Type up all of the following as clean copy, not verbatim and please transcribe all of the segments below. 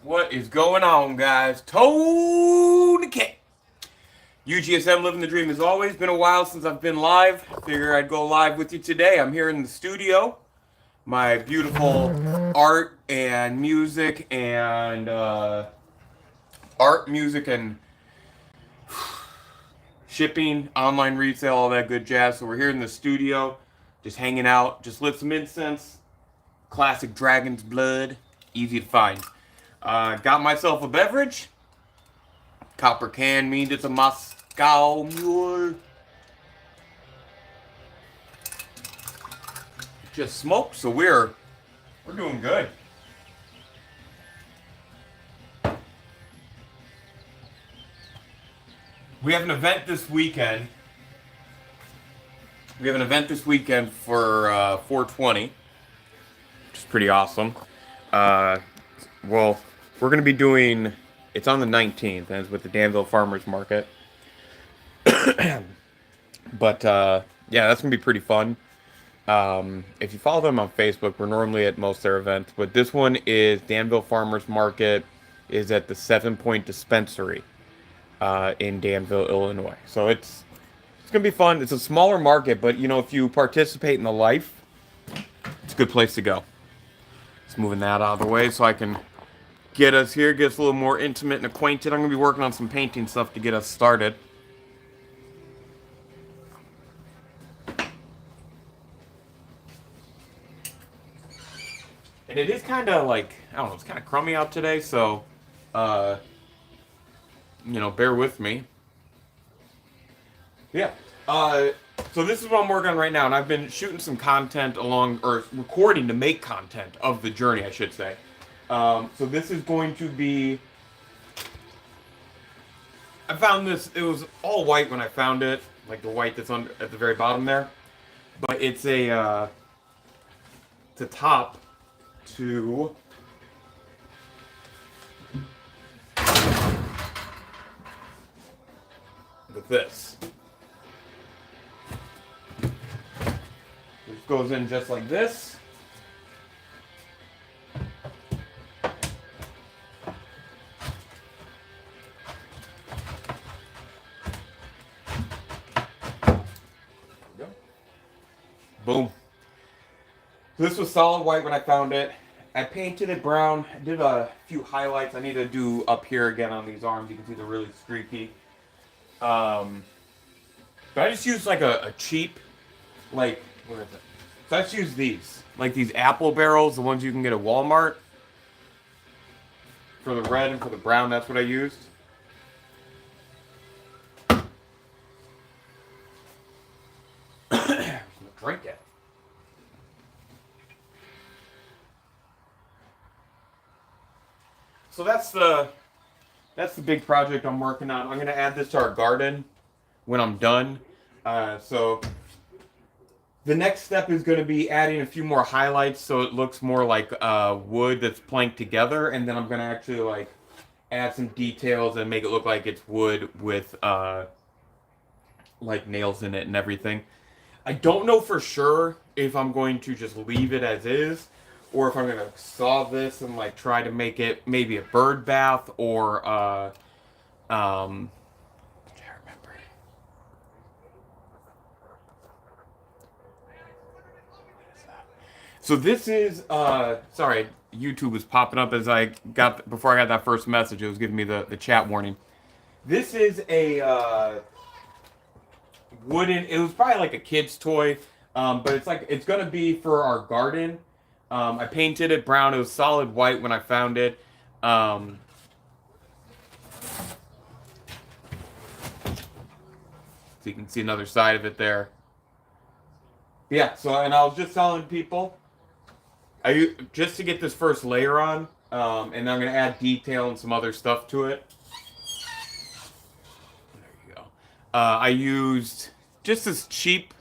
What is going on, guys? Tony K. UGSM living the dream as always. Been a while since I've been live. Figure I'd go live with you today. I'm here in the studio. My beautiful art and music and art, music, and shipping, online resale, all that good jazz. So we're here in the studio, just hanging out. Just lit some incense. Classic Dragon's Blood. Easy to find. Got myself a beverage. Copper can means it's a Moscow Mule. Just smoked, so we're doing good. We have an event this weekend. We have an event this weekend for 420, which is pretty awesome. Well, we're going to be doing, it's on the 19th, and it's with the Danville Farmers Market. But, yeah, that's going to be pretty fun. If you follow them on Facebook, we're normally at most of their events, but this one is Danville Farmers Market is at the 7 Point Dispensary in Danville, Illinois. So it's going to be fun. It's a smaller market, but, you know, if you participate in the life, it's a good place to go. Just moving that out of the way so I can get us here, get us a little more intimate and acquainted. I'm going to be working on some painting stuff to get us started. And it is kind of like, I don't know, it's kind of crummy out today, so, you know, bear with me. Yeah. So this is what I'm working on right now, and I've been shooting some content along, or recording to make content of the journey, I should say. So this is going to be, I found this, it was all white when I found it, like the white that's on at the very bottom there. But it's a top to with this. This goes in just like this. Boom. This was solid white when I found it. I painted it brown. I did a few highlights I need to do up here again on these arms. You can see they're really streaky. But I just used like a cheap, like, what is it? So I just used these. Like these apple barrels, the ones you can get at Walmart. For the red and for the brown, that's what I used. I'm gonna drink it. So that's the big project I'm working on. I'm gonna add this to our garden when I'm done. So the next step is gonna be adding a few more highlights so it looks more like wood that's planked together, and then I'm gonna actually like add some details and make it look like it's wood with like nails in it and everything. I don't know for sure if I'm going to just leave it as is, or if I'm gonna saw this and like try to make it maybe a bird bath or I remember. So this is sorry, YouTube was popping up as I got before I got that first message. It was giving me the chat warning. This is a wooden. It was probably like a kid's toy, but it's like it's gonna be for our garden. I painted it brown. It was solid white when I found it. So you can see another side of it there. Yeah. So and I was just telling people, just to get this first layer on, and then I'm gonna add detail and some other stuff to it. There you go. I used just this cheap.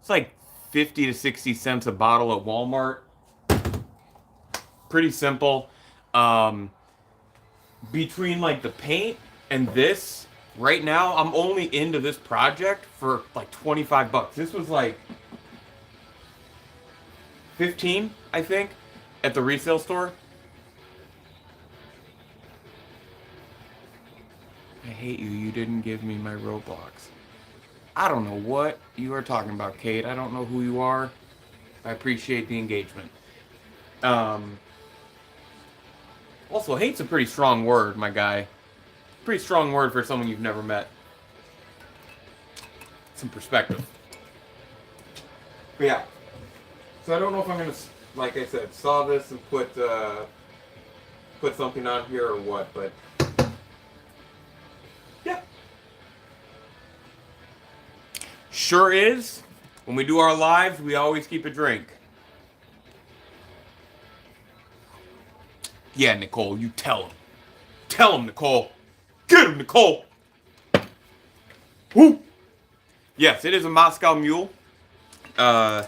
It's like 50 to 60 cents a bottle at Walmart. Pretty simple. Between like the paint and this, right now I'm only into this project for like 25 bucks. This was like 15, I think, at the resale store. give me my Roblox. I don't know what you are talking about, Kate. I don't know who you are. I appreciate the engagement. Also, hate's a pretty strong word, my guy. Pretty strong word for someone you've never met. Some perspective. But yeah. So I don't know if I'm gonna, like I said, saw this and put something on here or what, but yeah. Sure is. When we do our lives, we always keep a drink. Yeah, Nicole, you tell him. Tell him, Nicole. Get him, Nicole. Woo! Yes, it is a Moscow Mule. So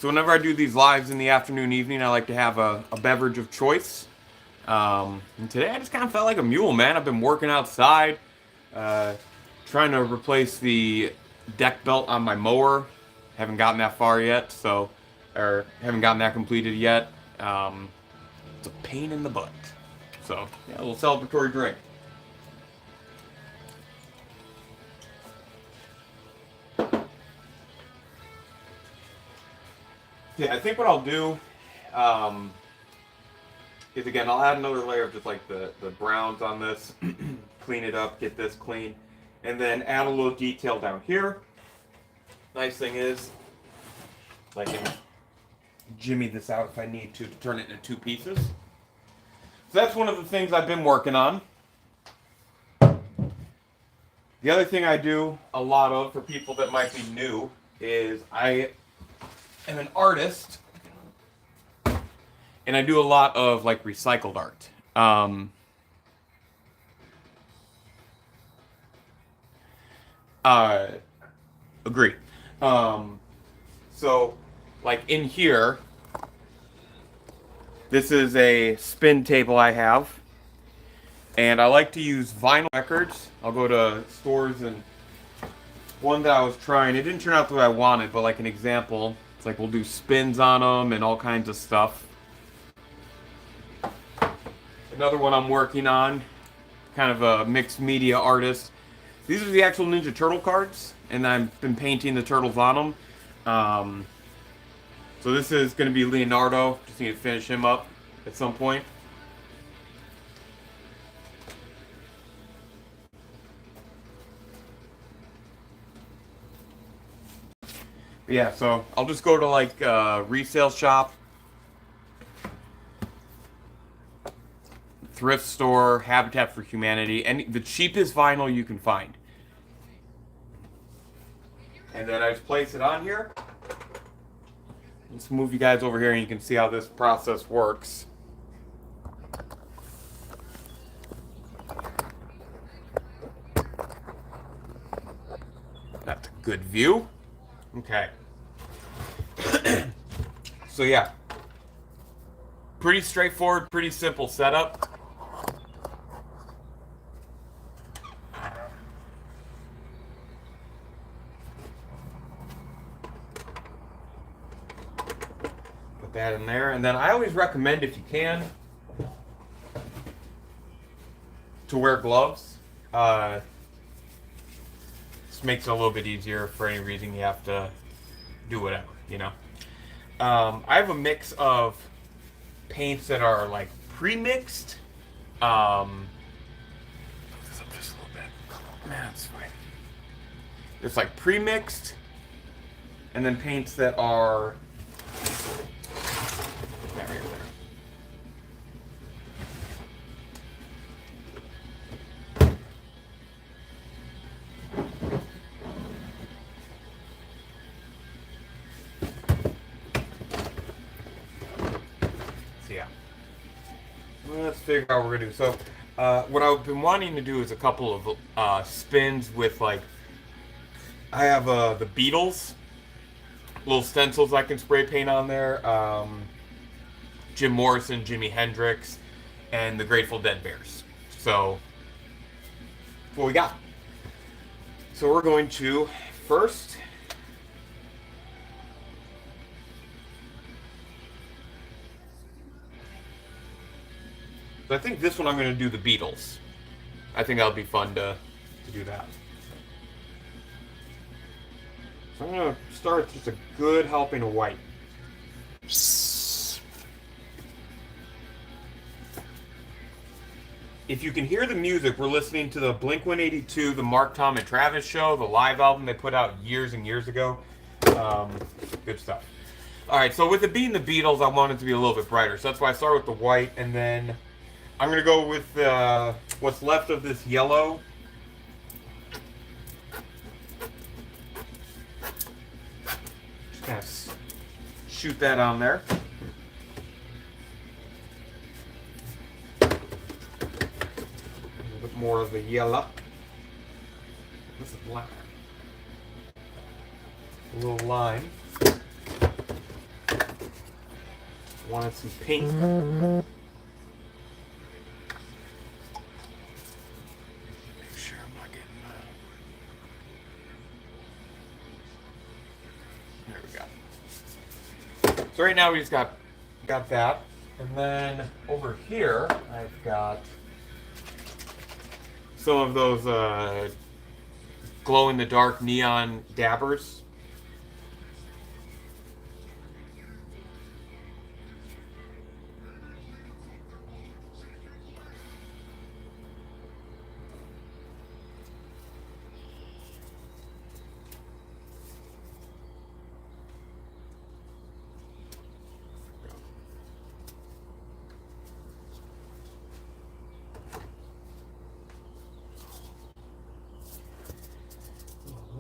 whenever I do these lives in the afternoon, evening, I like to have a beverage of choice. And today I just kind of felt like a mule, man. I've been working outside, trying to replace the deck belt on my mower. Haven't gotten that far yet, or haven't gotten that completed yet. It's a pain in the butt. So, yeah, a little celebratory drink. Yeah, I think what I'll do is, again, I'll add another layer of just like the browns on this, clean it up, get this clean, and then add a little detail down here. Nice thing is, I can jimmy this out if I need to turn it into 2 pieces. So that's one of the things I've been working on. The other thing I do a lot of, for people that might be new, is I am an artist, and I do a lot of like recycled art. Agree. So, like in here, this is a spin table I have, and I like to use vinyl records. I'll go to stores, and one that I was trying, it didn't turn out the way I wanted, but like an example, it's like we'll do spins on them and all kinds of stuff. Another one I'm working on, kind of a mixed media artist. These are the actual Ninja Turtle cards, and I've been painting the turtles on them. So this is going to be Leonardo. Just need to finish him up at some point. Yeah, so I'll just go to like a resale shop, thrift store, Habitat for Humanity, and the cheapest vinyl you can find. And then I just place it on here. Let's move you guys over here and you can see how this process works. That's a good view. Okay. So yeah. Pretty straightforward, pretty simple setup. That in there, and then I always recommend, if you can, to wear gloves. This makes it a little bit easier for any reason you have to do whatever, you know. I have a mix of paints that are like pre-mixed. This up just a little bit. Man, that's fine. It's like pre-mixed, and then paints that are let's figure out what we're gonna do. So, what I've been wanting to do is a couple of spins with, like, I have the Beatles, little stencils I can spray paint on there, Jim Morrison, Jimi Hendrix, and the Grateful Dead Bears. So, that's what we got. So we're going to first I think this one I'm going to do the Beatles. I think that'll be fun to to do that. So I'm going to start with just a good helping of white. If you can hear the music, we're listening to the Blink-182, the Mark, Tom, and Travis show, the live album they put out years and years ago. Good stuff. All right, so with it being the Beatles, I want it to be a little bit brighter. So that's why I start with the white, and then I'm going to go with what's left of this yellow. Just kind of shoot that on there. More of the yellow. This is black. A little lime. Wanted some pink. Make sure I'm not getting There we go. So right now we just got that, and then over here I've got some of those glow-in-the-dark neon dabbers.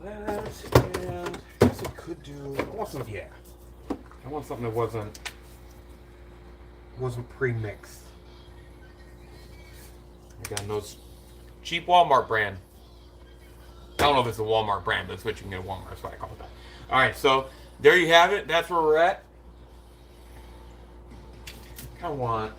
And I guess I could do. I want some, yeah. I want something that wasn't pre-mixed. Again, those cheap Walmart brand. I don't know if it's a Walmart brand, but it's what you can get at Walmart. That's why I call it that. All right, so there you have it. That's where we're at. I want.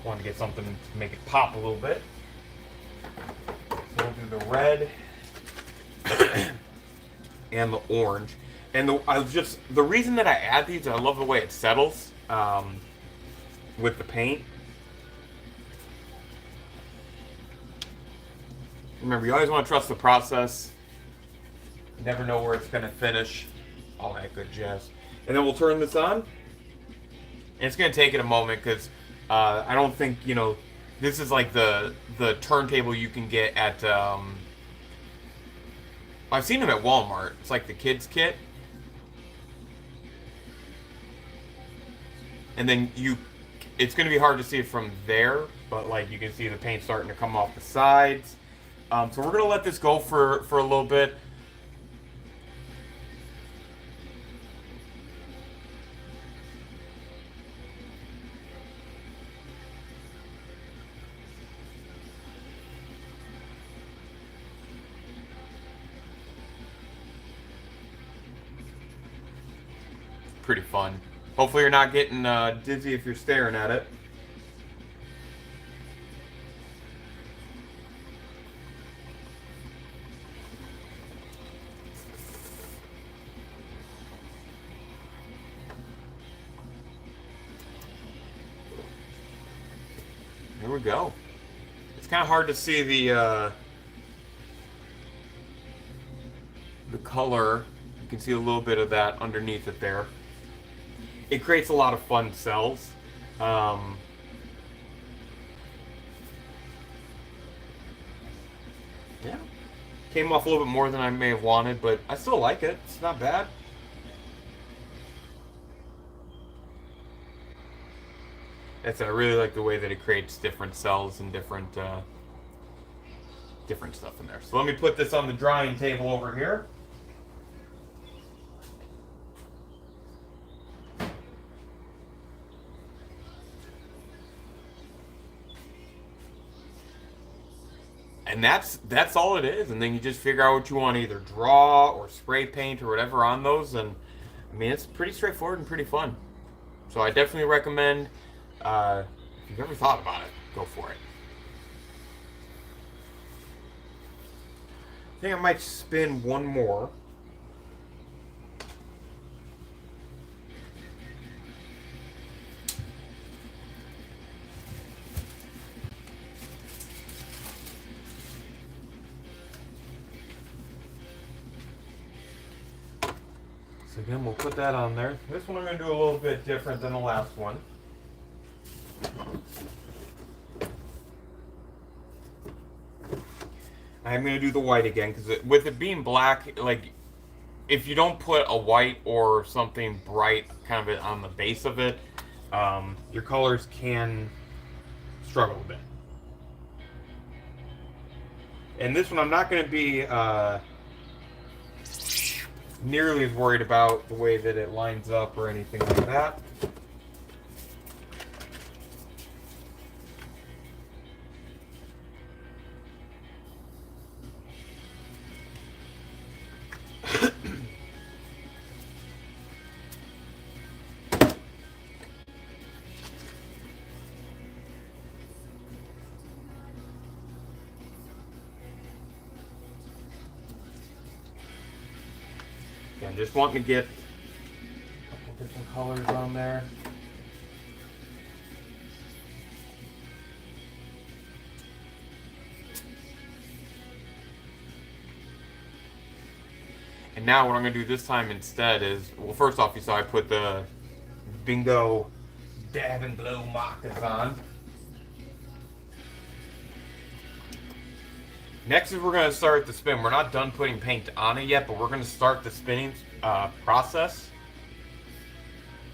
Want to get something to make it pop a little bit. So we'll do the red and the orange. And the reason that I add these, I love the way it settles with the paint. Remember, you always want to trust the process. You never know where it's going to finish. All that good jazz. And then we'll turn this on. And it's going to take it a moment because I don't think, this is like the turntable you can get at, I've seen them at Walmart. It's like the kids kit. And then it's going to be hard to see it from there, but like you can see the paint starting to come off the sides. So we're going to let this go for a little bit. Pretty fun. Hopefully you're not getting dizzy if you're staring at it. There we go. It's kind of hard to see the color. You can see a little bit of that underneath it there. It creates a lot of fun cells. Yeah. Came off a little bit more than I may have wanted, but I still like it. It's not bad. I really like the way that it creates different cells and different stuff in there. So let me put this on the drying table over here. And that's all it is. And then you just figure out what you want to either draw or spray paint or whatever on those. And I mean, it's pretty straightforward and pretty fun. So I definitely recommend, if you've ever thought about it, go for it. I think I might spin one more. So again, we'll put that on there. This one I'm going to do a little bit different than the last one. I'm going to do the white again, because with it being black, like, if you don't put a white or something bright kind of on the base of it, your colors can struggle a bit. And this one I'm not going to be nearly as worried about the way that it lines up or anything like that. Again, just wanting to get a couple different colors on there. And now what I'm going to do this time instead is, well, first off, you saw I put the Bingo Dab and Glow markers on. Next is we're going to start the spin. We're not done putting paint on it yet, but we're going to start the spinning process.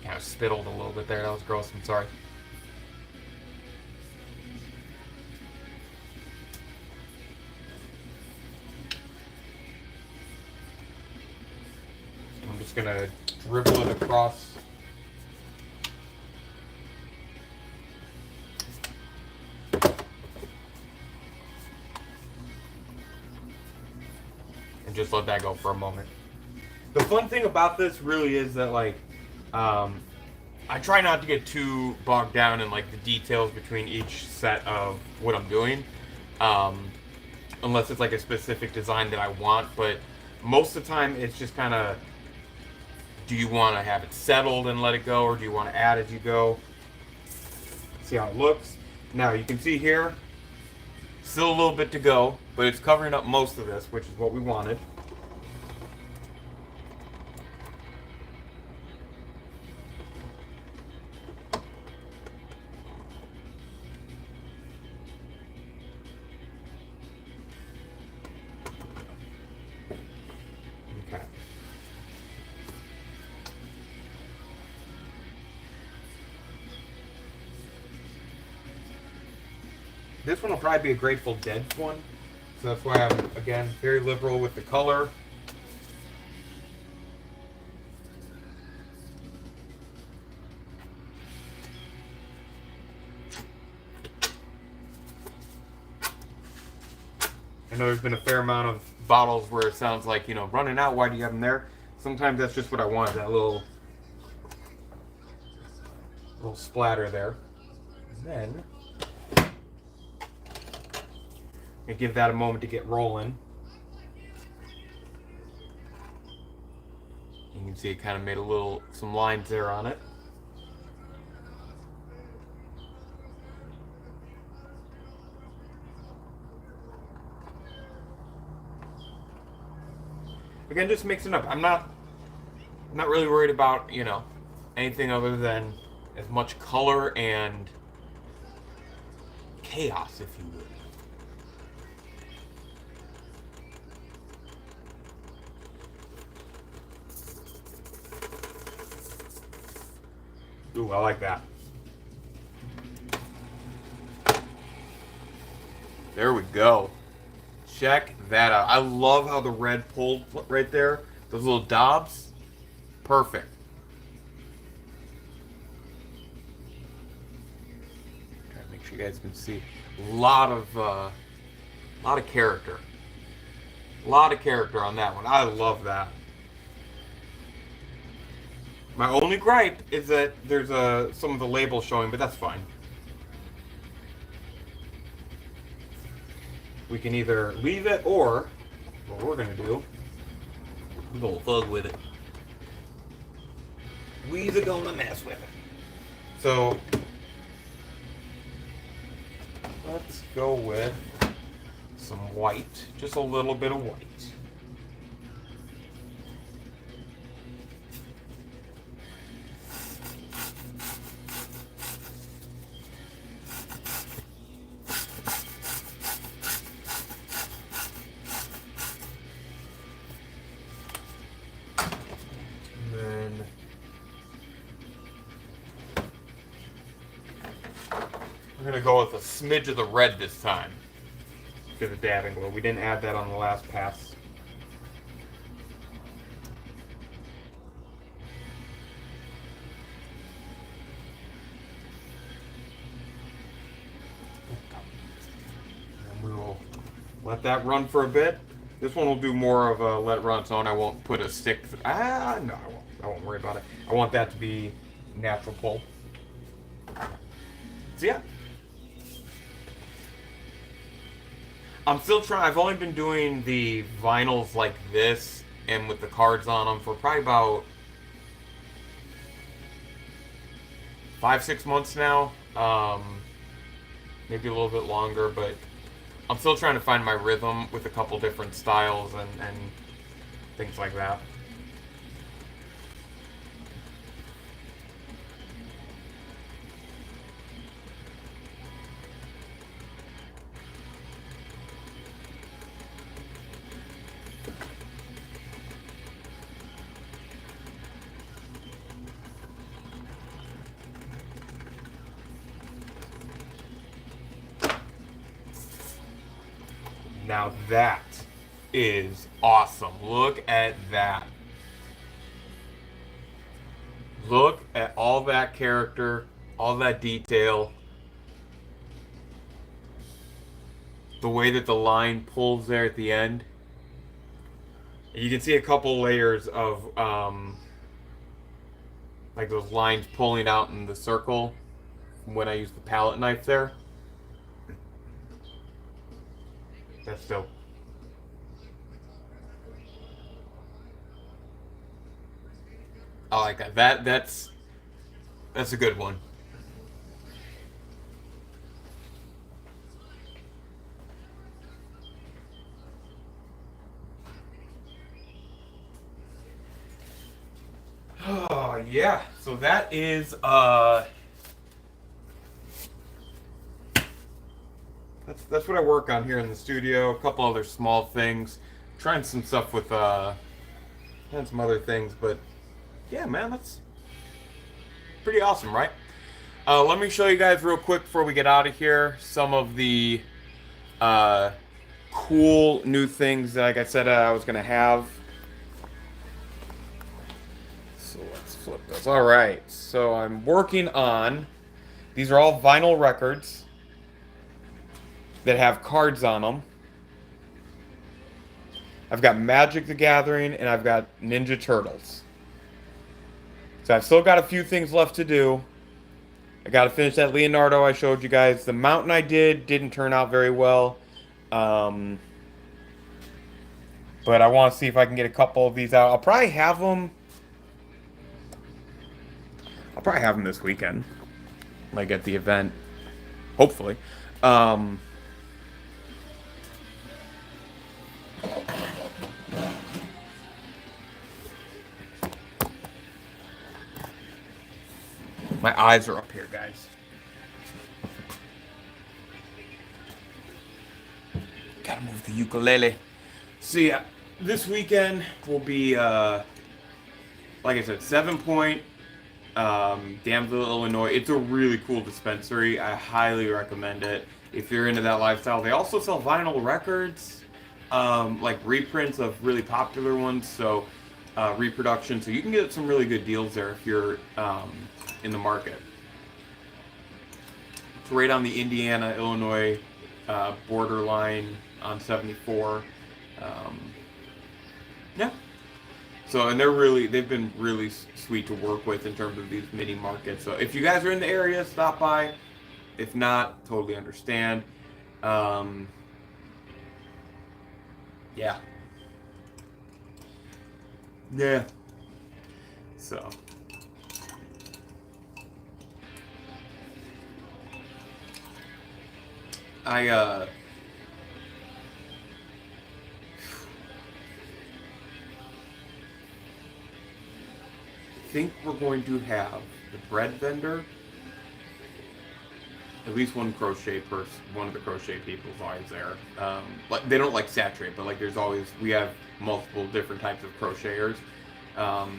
Kind of spittled a little bit there. That was gross. I'm sorry. I'm just going to dribble it across. Just let that go for a moment. The fun thing about this really is that, like, I try not to get too bogged down in, like, the details between each set of what I'm doing, unless it's like a specific design that I want. But most of the time it's just kind of, do you want to have it settled and let it go, or do you want to add as you go? See how it looks. Now you can see here, still a little bit to go, but it's covering up most of this, which is what we wanted. Okay. This one will probably be a Grateful Dead one, so that's why I'm, again, very liberal with the color. I know there's been a fair amount of bottles where it sounds like, you know, running out, why do you have them there? Sometimes that's just what I want, that little splatter there. And then and give that a moment to get rolling. You can see it kind of made some lines there on it. Again, just mixing up. I'm not really worried about, you know, anything other than as much color and chaos, if you would. Ooh, I like that. There we go. Check that out. I love how the red pulled right there. Those little daubs. Perfect. Try to make sure you guys can see. A lot of character. A lot of character on that one. I love that. My only gripe is that there's some of the labels showing, but that's fine. We can either leave it, or what we're gonna do, we're gonna fug with it. We're gonna mess with it. So let's go with some white, just a little bit of white. gonna go with a smidge of the red this time for the dabbing glue. We didn't add that on the last pass. And we will let that run for a bit. This one will do more of a let it run its own. I won't put a stick. No, I won't. I won't worry about it. I want that to be natural pull. So yeah. I'm still trying. I've only been doing the vinyls like this and with the cards on them for probably about 5-6 months now. Maybe a little bit longer, but I'm still trying to find my rhythm with a couple different styles and things like that. Now that is awesome. Look at that. Look at all that character, all that detail. The way that the line pulls there at the end. You can see a couple layers of like those lines pulling out in the circle when I use the palette knife there. That's dope. I like that. That's a good one. Oh yeah. So that is that's what I work on here in the studio. A couple other small things. Trying some stuff with and some other things, but yeah, man, that's pretty awesome, right? Let me show you guys real quick before we get out of here some of the uh, cool new things that, like I said, I was gonna have. So let's flip those. All right, so I'm working on. These are all vinyl records that have cards on them. I've got Magic the Gathering and I've got Ninja Turtles. So I've still got a few things left to do. I got to finish that Leonardo I showed you guys. The mountain I didn't turn out very well. Um, but I want to see if I can get a couple of these out. I'll probably have them this weekend. Like at the event. Hopefully. My eyes are up here, guys. Gotta move the ukulele. So yeah, this weekend will be, like I said, 7 Point, Danville, Illinois. It's a really cool dispensary. I highly recommend it if you're into that lifestyle. They also sell vinyl records, like reprints of really popular ones. So reproduction. So you can get some really good deals there if you're in the market. It's right on the Indiana-Illinois borderline on 74. Yeah. So, and they've been really sweet to work with in terms of these mini markets. So if you guys are in the area, stop by. If not, totally understand. Yeah. Yeah. So. I think we're going to have the bread vendor, at least one crochet person, one of the crochet people is always there. Like they don't like saturate, but like we have multiple different types of crocheters, so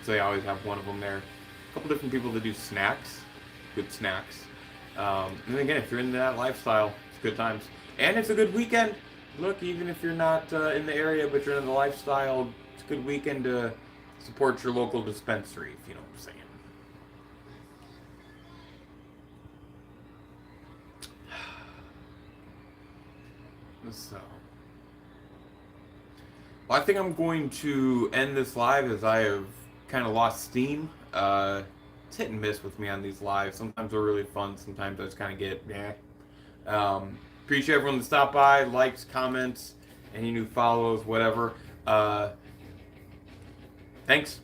they always have one of them there. A couple different people that do snacks, good snacks. And again, if you're into that lifestyle, it's good times. And it's a good weekend. Look, even if you're not in the area, but you're in the lifestyle, it's a good weekend to support your local dispensary, if you know what I'm saying. So, well, I think I'm going to end this live as I have kind of lost steam. It's hit and miss with me on these lives. Sometimes they're really fun. Sometimes I just kind of get, yeah. Appreciate everyone that stopped by, likes, comments, any new follows, whatever. Thanks.